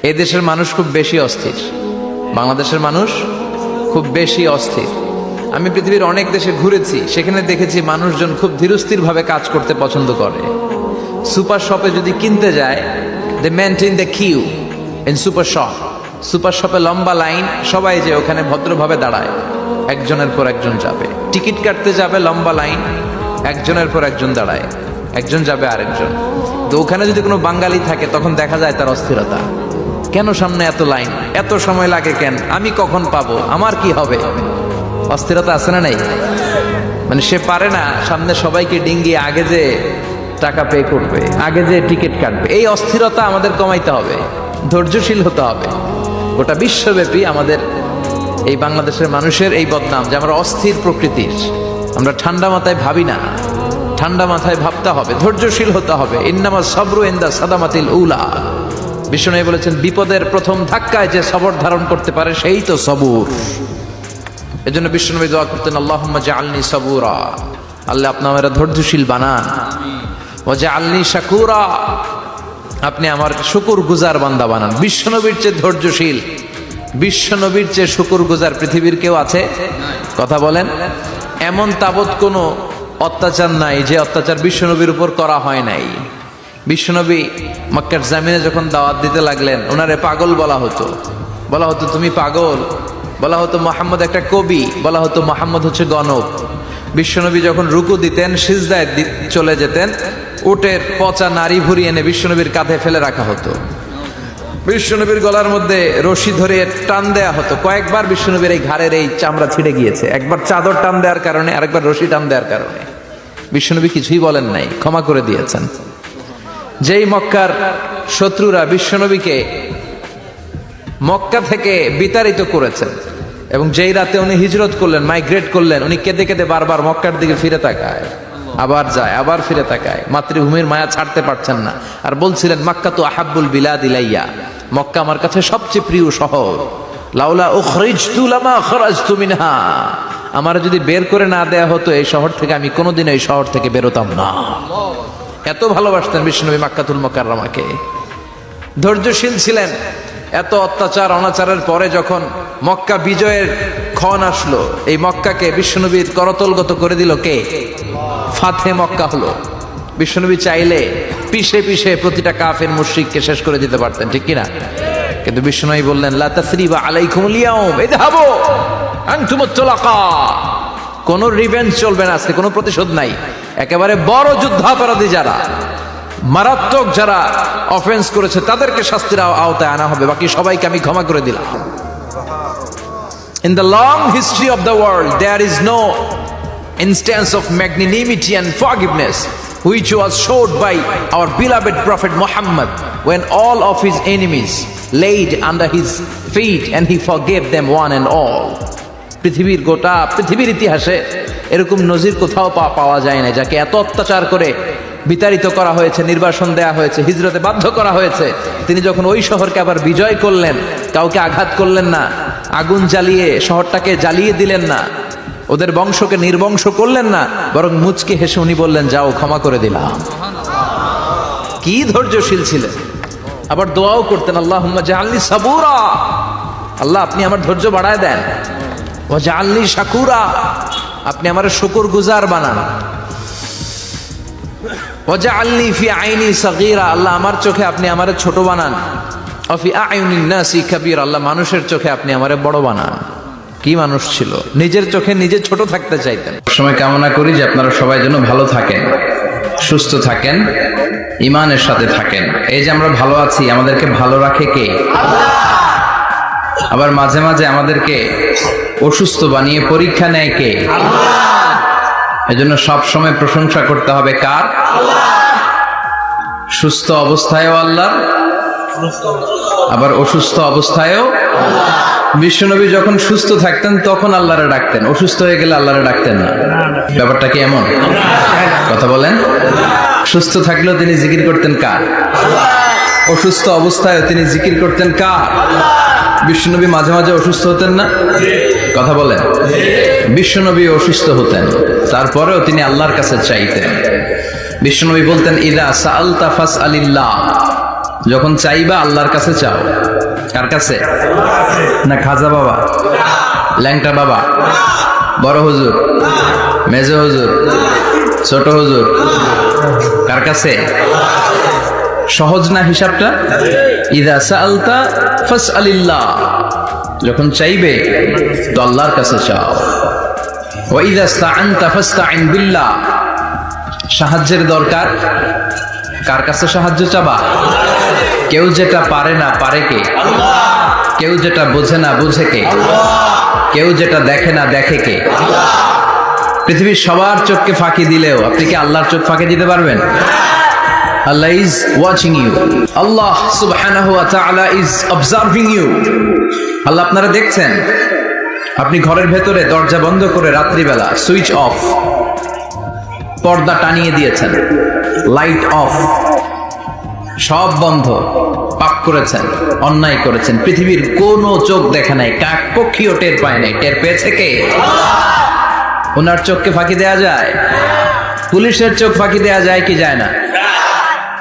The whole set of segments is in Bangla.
এই দেশের মানুষ খুব বেশি অস্থির, বাংলাদেশের মানুষ খুব বেশি অস্থির। আমি পৃথিবীর অনেক দেশে ঘুরেছি, সেখানে দেখেছি মানুষজন খুব ধীরস্থিরভাবে কাজ করতে পছন্দ করে। সুপার শপে যদি কিনতে যায়, they maintain the queue in super shop. Super শপে লম্বা লাইন, সবাই যে ওখানে ভদ্রভাবে দাঁড়ায়, একজনের পর একজন যাবে। টিকিট কাটতে যাবে, লম্বা লাইন, একজনের পর একজন দাঁড়ায়, একজন যাবে আরেকজন। তো ওখানে যদি কোনো বাঙালি থাকে তখন দেখা যায় তার অস্থিরতা। কেন সামনে এত লাইন, এত সময় লাগে কেন, আমি কখন পাবো, আমার কি হবে? অস্থিরতা আছে না নাই? মানে সে পারে না সামনে সবাইকে ডিঙ্গিয়ে আগে যে টাকা পে করবে, আগে যে টিকিট কাটবে। এই অস্থিরতা আমাদের কমাইতে হবে, ধৈর্যশীল হতে হবে। গোটা বিশ্বব্যাপী আমাদের এই বাংলাদেশের মানুষের এই বদনাম যে আমরা অস্থির প্রকৃতির, আমরা ঠান্ডা মাথায় ভাবি না। ঠান্ডা মাথায় ভাবতে হবে, ধৈর্যশীল হতে হবে। ইন্নামা সাবরু ইনদা সাদামাতিল উলা। বিষ্ণু বলেছেন, বিপদের প্রথম ধাক্কায় যে সবর ধারণ করতে পারে সেই তো সবুর। এজন্য বিষ্ণু দোয়া করতেন, আল্লাহুম্মা জাআলনি সাবুরা, আল্লাহ আপনি আমাকে ধৈর্যশীল বানান। ওয়া জাআলনি শাকুরা, আপনি আমার শুকরগুজার বান্দা বানান। বিশ্বনবীর চেয়ে ধৈর্যশীল, বিশ্বনবীর চেয়ে শুকরগুজার পৃথিবীর কেউ আছে? কথা বলেন। এমন তাবৎ কোনো অত্যাচার নাই যে অত্যাচার বিশ্বনবীর উপর করা হয় নাই। বিশ্বনবী মক্কার জামিনে যখন দাওয়াত দিতে লাগলেন, ওনারে পাগল বলা হতো, বলা হতো তুমি পাগল, বলা হতো মুহাম্মদ একটা কবি, বলা হতো মুহাম্মদ হচ্ছে গণক। বিশ্বনবী যখন রুকু দিতেন, সিজদায় চলে যেতেন, উটের পচা নারী ভুরি এনে বিশ্বনবীর কাঁধে ফেলে রাখা হতো। বিশ্বনবীর গলার মধ্যে রশি ধরে টান দেয়া হতো। কয়েকবার বিশ্বনবীর এই ঘাড়ের এই চামড়া ছিঁড়ে গিয়েছে, একবার চাদর টান দেওয়ার কারণে, আরেকবার রশি টান দেওয়ার কারণে। বিশ্বনবী কিছুই বলেন নাই, ক্ষমা করে দিয়েছেন। যেই মক্কার শত্রুরা বিশ্বনবীকে মক্কা থেকে বিতাড়িত করেছেন, এবং যেই রাতে উনি হিজরত করলেন, মাইগ্রেট করলেন, উনি কেঁদে কেঁদে বারবার মক্কার দিকে ফিরে তাকায়, আবার যায়, আবার ফিরে তাকায়, মাতৃভূমির মায়া ছাড়তে পারছেন না। আর বলছিলেন, মক্কা তো আহাব্বুল বিলাদ ইলাইয়া, মক্কা আমার কাছে সবচেয়ে প্রিয় শহর। লাউলা উখরিজতু লামা খরাজতু মিনহা, আমার যদি বের করে না দেয়া হতো এই শহর থেকে, আমি কোনোদিন এই শহর থেকে বেরোতাম না। এত ভালোবাসতেন বিশ্বনবী মক্কাতুল মুকাররমাকে। ধৈর্যশীল ছিলেন। এত অত্যাচার অনাচারের পরে যখন মক্কা বিজয়ের ক্ষণ আসলো, এই মক্কাকে বিশ্বনবীর করতলগত করে দিল কে? ফাতে মক্কা হলো। বিশ্বনবী চাইলে পিষে পিষে প্রতিটা কাফের মুশরিককে শেষ করে দিতে পারতেন, ঠিক কিনা? কিন্তু বিশ্বনবী বললেন, লা তাসরিবা আলাইকুমুল ইয়াউম ইযহাবু আনতুমুত তুলাকা। কোনো রিভেঞ্জ চলবে না আজকে, কোনো প্রতিশোধ নাই। একেবারে বড় যুদ্ধাপরাধী যারা, মারাত্মক যারা অফেন্স করেছে, তাদেরকে শাস্তির আওতায় আনা হবে, বাকি সবাইকে আমি ক্ষমা করে দিলাম। In the long history of the world, there is no instance of magnanimity and forgiveness which was showed by our beloved Prophet Muhammad when all of his enemies laid under his feet and he forgave them one and all. পৃথিবীর গোটা পৃথিবীর ইতিহাসে এরকম নজির কোথাও পাওয়া যায় না, যাকে এত অত্যাচার করে বিতাড়িত করা হয়েছে, নির্বাসন দেয়া হয়েছে, হিজরতে বাধ্য করা হয়েছে। তিনি যখন ওই শহরকে আবার বিজয় করলেন, কাউকে আঘাত করলেন না, আগুন জ্বালিয়ে শহরটাকে জ্বালিয়ে দিলেন না, ওদের বংশকে নির্বংশ করলেন না, বরং মুচকে হেসে উনি বললেন, যাও ক্ষমা করে দিলাম। কি ধৈর্যশীল ছিলেন। আবার দোয়াও করতেন, আল্লাহুম্মা জাআলনি সাবুরা, আল্লাহ আপনি আমার ধৈর্য বাড়ায় দেন। ওয়া জাআলনি শাকুরা, আপনি আমার শুকরগুজার বানান। ওয়া জাআলনি ফি আইনি সাগীরা, আল্লাহ আমার চোখে আপনি আমারে ছোট বানান। ওয়া ফি আয়ুনিন নাসি কাবীরা, আল্লাহ মানুষের চোখে আপনি আমারে বড় বানান। কি মানুষ ছিল, নিজের চোখে নিজে ছোট থাকতে চাইতেন। সময় কামনা করি যে আপনারা সবাই যেন ভালো থাকেন, সুস্থ থাকেন, ঈমানের সাথে থাকেন। এই যে আমরা ভালো আছি, আমাদেরকে ভালো রাখে কে? আল্লাহ। আবার মাঝে মাঝে আমাদেরকে অসুস্থ বানিয়ে পরীক্ষা নেয় কে? আল্লাহ। এজন্য সব সময় প্রশংসা করতে হবে কার? আল্লাহ। সুস্থ অবস্থায়ও আল্লাহ, আবার অসুস্থ অবস্থায়ও আল্লাহ। বিশ্বনবী যখন সুস্থ থাকতেন তখন আল্লাহরে ডাকতেন, অসুস্থ হয়ে গেলে আল্লাহরে ডাকতেন না। ব্যাপারটা কি এমন? কথা বলেন। সুস্থ থাকলেও তিনি জিকির করতেন কার? অসুস্থ অবস্থায় তিনি জিকির করতেন কার? বিশ্বনবী মাঝে মাঝে অসুস্থ হতেন না? কথা বলেন। বিশ্বনবী অসুস্থ হতেন, তারপরেও তিনি আল্লাহর কাছে চাইতেন। বিশ্বনবী বলতেন, ইদা সাআলতা ফাসআলিল্লাহ, যখন চাইবা আল্লাহর কাছে চাও। কার কাছে? না খাজা বাবা, ল্যাংটা বাবা, বড় হুজুর, মেজো হুজুর, ছোট হুজুর? কার কাছে? সহজ না হিসাবটা? ইদা সাআলতা ফাসআলিল্লাহ, যখন চাইবে তো আল্লাহর কাছে চাও। ওয়া ইদা ইসতাআনতা ফাসতাইন বিল্লাহ, সাহায্যের দরকার কার কাছে সাহায্য চাবা? কেউ যেটা পারে না পারে কে? কেউ যেটা বোঝে না বুঝে কে? কেউ যেটা দেখে না দেখে কে? পৃথিবীর সবার চোখকে ফাঁকি দিলেও আপনি কি আল্লাহর চোখ ফাঁকি দিতে পারবেন? Allah is watching you. Allah subhanahu wa ta'ala is observing you. আল্লাহ আপনারা দেখছেন। আপনি ঘরের ভেতরে দরজা বন্ধ করে রাত্রিবেলা সুইচ অফ, পর্দা টানিয়ে দিয়েছেন, লাইট অফ, সব বন্ধ, পাপ করেছেন, অন্যায় করেছেন, পৃথিবীর কোনো চোখ দেখে নাই, কাক পক্ষীও টের পায় নাই। টের পেয়েছে কে? ওনার চোখকে ফাঁকি দেয়া যায়? পুলিশের চোখ ফাঁকি দেয়া যায় কি যায় না?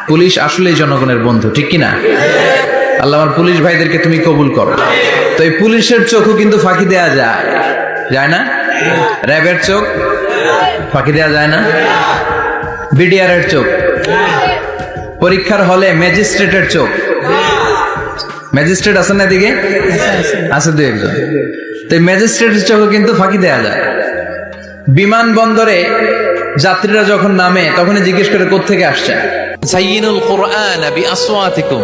পুলিশ আসলেই জনগণের বন্ধু, ঠিক কিনা? আল্লাহ আমার পুলিশ ভাইদেরকে তুমি কবুল করো। তো এই পুলিশের চোখও কিন্তু ফাঁকি দেয়া যায়, যায় না? র্যাবের চোখ ফাঁকি দেয়া যায় না? বিডিআরের চোখ, পরীক্ষার হলে ম্যাজিস্ট্রেটের চোখ, ম্যাজিস্ট্রেট আছেন না এদিকে? আছে দু একজন। তো ম্যাজিস্ট্রেটের চোখও কিন্তু ফাঁকি দেয়া যায়। বিমানবন্দরে যাত্রীরা যখন নামে তখনই জিজ্ঞেস করে কোত্থেকে আসছে। যায়িনুল কুরআন বিআসওয়াতিকুম,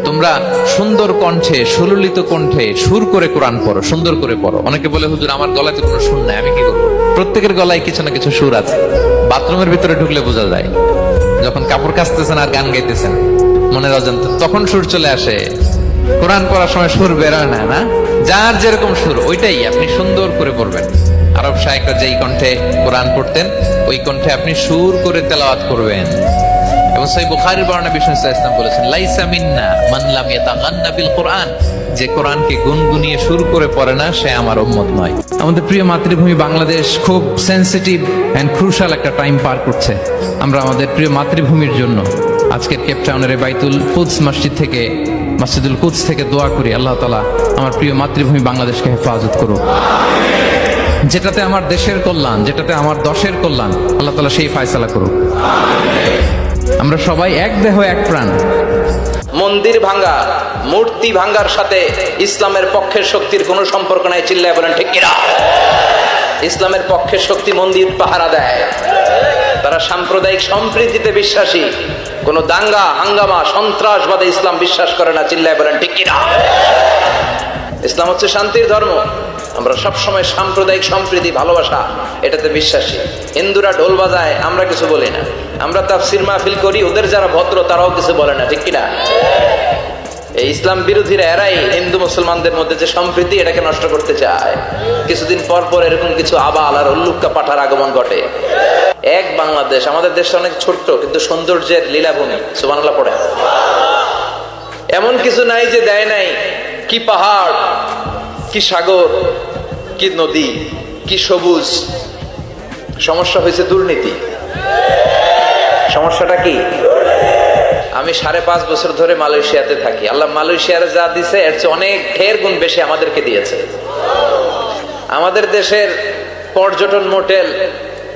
তোমরা সুন্দর কণ্ঠে, সুললিত কণ্ঠে সুর করে কোরআন পড়ো, সুন্দর করে পড়ো। অনেকে বলে হুজুর আমার গলায় তো কোনো সুর নাই, আমি কি করব? প্রত্যেকের গলায় কিছু না কিছু সুর আছে। বাথরুমের ভিতরে ঢুকলে বোঝা যায়, যখন কাপড় কাচতেছেন আর গান গাইতেছেন মনের অজান্তে, তখন সুর চলে আসে। কোরআন পড়ার সময় সুর বেরোয় না, না? যার যেরকম সুর ওইটাই আপনি সুন্দর করে পড়বেন। আরব শায়েখরা যেই কণ্ঠে কোরআন পড়তেন ওই কণ্ঠে আপনি সুর করে তেলাওয়াত করবেন। এবং সহিহ বুখারীর বর্ণনা বিষ্ণু ইসলাম বলেছেন, লাইসা মিন্না মান লাম ইয়াতাগান্না বিল কোরআন, যে কোরআনকে গুনগুনিয়ে সুর করে পড়ে না সে আমার উম্মত নয়। আমাদের প্রিয় মাতৃভূমি বাংলাদেশ খুব সেনসিটিভ এন্ড ক্রুশাল একটা টাইম পার করছে। আমরা আমাদের প্রিয় মাতৃভূমির জন্য আজকের কেপটাউনের বাইতুল কুদস মসজিদ থেকে, মসজিদুল কুদস থেকে দোয়া করি, আল্লাহ তাআলা আমার প্রিয় মাতৃভূমি বাংলাদেশকে হেফাজত করুক। যেটাতে আমার দেশের কল্যাণ, যেটাতে আমার দশের কল্যাণ, আল্লাহ তাআলা সেই ফয়সালা করুক। আমরা সবাই এক দেহ এক প্রাণ। মন্দির ভাঙ্গা, মূর্তি ভাঙ্গার সাথে ইসলামের পক্ষের শক্তির কোনো সম্পর্ক নাই। চিল্লায় বলেন ঠিক কিনা? ইসলামের পক্ষের শক্তি মন্দির পাহারা দেয়, তারা সাম্প্রদায়িক সম্প্রীতিতে বিশ্বাসী, কোনো দাঙ্গা হাঙ্গামা সন্ত্রাসবাদে ইসলাম বিশ্বাস করে না। চিল্লায় বলেন ঠিক কিনা? ইসলাম হচ্ছে শান্তির ধর্ম। আমরা সবসময় সাম্প্রদায়িক সম্প্রীতি, ভালোবাসা এটাতে বিশ্বাসী। হিন্দুরা ঢোল বাজায়, আমরা কিছু বলি না। আমরা তাফসীর মাহফিল করি, ওদের যারা ভদ্র তারাও কিছু বলে না, ঠিক কিনা? এই ইসলাম বিরোধীরা এরাই হিন্দু মুসলমানদের মধ্যে যে সম্প্রীতি এটাকে নষ্ট করতে চায়। কিছুদিন পর পর এরকম কিছু আবাল আর উল্লুক্কা পাঠার আগমন ঘটে। এক বাংলাদেশ, আমাদের দেশটা অনেক ছোট্ট কিন্তু সৌন্দর্যের লীলাভূমি। সুবহানাল্লাহ পড়ে। এমন কিছু নাই যে দেয় নাই। কি পাহাড়, কি সাগর, কি নদী, কি সবুজ। সমস্যা হয়েছে দুর্নীতি। সমস্যাটা কি? আমি 5.5 বছর ধরে মালয়েশিয়াতে থাকি। আল্লাহ মালয়েশিয়ার যা দিছে এর চেয়ে অনেক ঢের গুণ বেশি আমাদেরকে দিয়েছে। আমাদের দেশের পর্যটন মোটেল,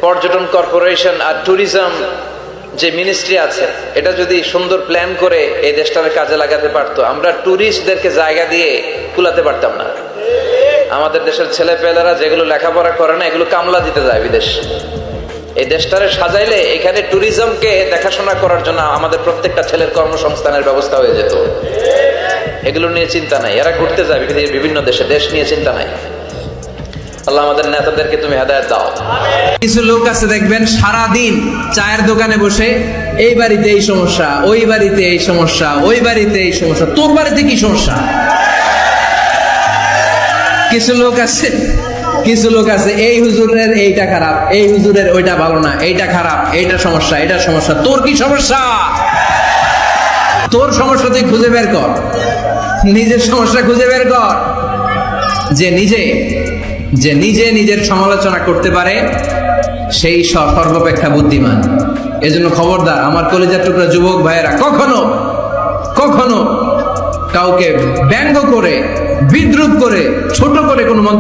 পর্যটন কর্পোরেশন আর ট্যুরিজম যে মিনিস্ট্রি আছে, এটা যদি সুন্দর প্ল্যান করে এই দেশটাকে কাজে লাগাতে পারতো, আমরা ট্যুরিস্টদেরকে জায়গা দিয়ে কুলাতে পারতাম না। আমাদের দেশের ছেলেপেলেরা যেগুলো লেখাপড়া করে না, এগুলো কামলা দিতে যায় বিদেশ। এই দেশটারে সাজাইলে এখানে ট্যুরিজমকে দেখাশোনা করার জন্য আমাদের প্রত্যেকটা ছেলের কর্মসংস্থানের ব্যবস্থা হয়ে যেত। এগুলো নিয়ে চিন্তা নাই, এরা ঘুরতে যায় পৃথিবীর বিভিন্ন দেশে, দেশ নিয়ে চিন্তা নাই। আল্লাহ আমাদের নেতাদেরকে তুমি হেদায়েত দাও। কিছু লোক আছে দেখবেন সারাদিন চায়ের দোকানে বসে এই বাড়িতে এই সমস্যা, ওই বাড়িতে এই সমস্যা, ওই বাড়িতে এই সমস্যা, তোর বাড়িতে কি সমস্যা? কিছু লোক আছে এই হুজুরের এইটা খারাপ, এই হুজুরের ওইটা ভালো না, এইটা খারাপ, এইটা সমস্যা, এটা সমস্যা। তোর কি সমস্যা? তোর সমস্যা তুই খুঁজে বের কর, নিজের সমস্যা খুঁজে বের কর। যে নিজে নিজের সমালোচনা করতে পারে সেই সর্বাপেক্ষা বুদ্ধিমান। এজন্য খবরদার আমার কলিজার টুকরা যুবক ভাইয়েরা, কখনো কাউকে ব্যঙ্গ করে, বিদ্রুপ করে, ছোট করে কোনো মন্তব্য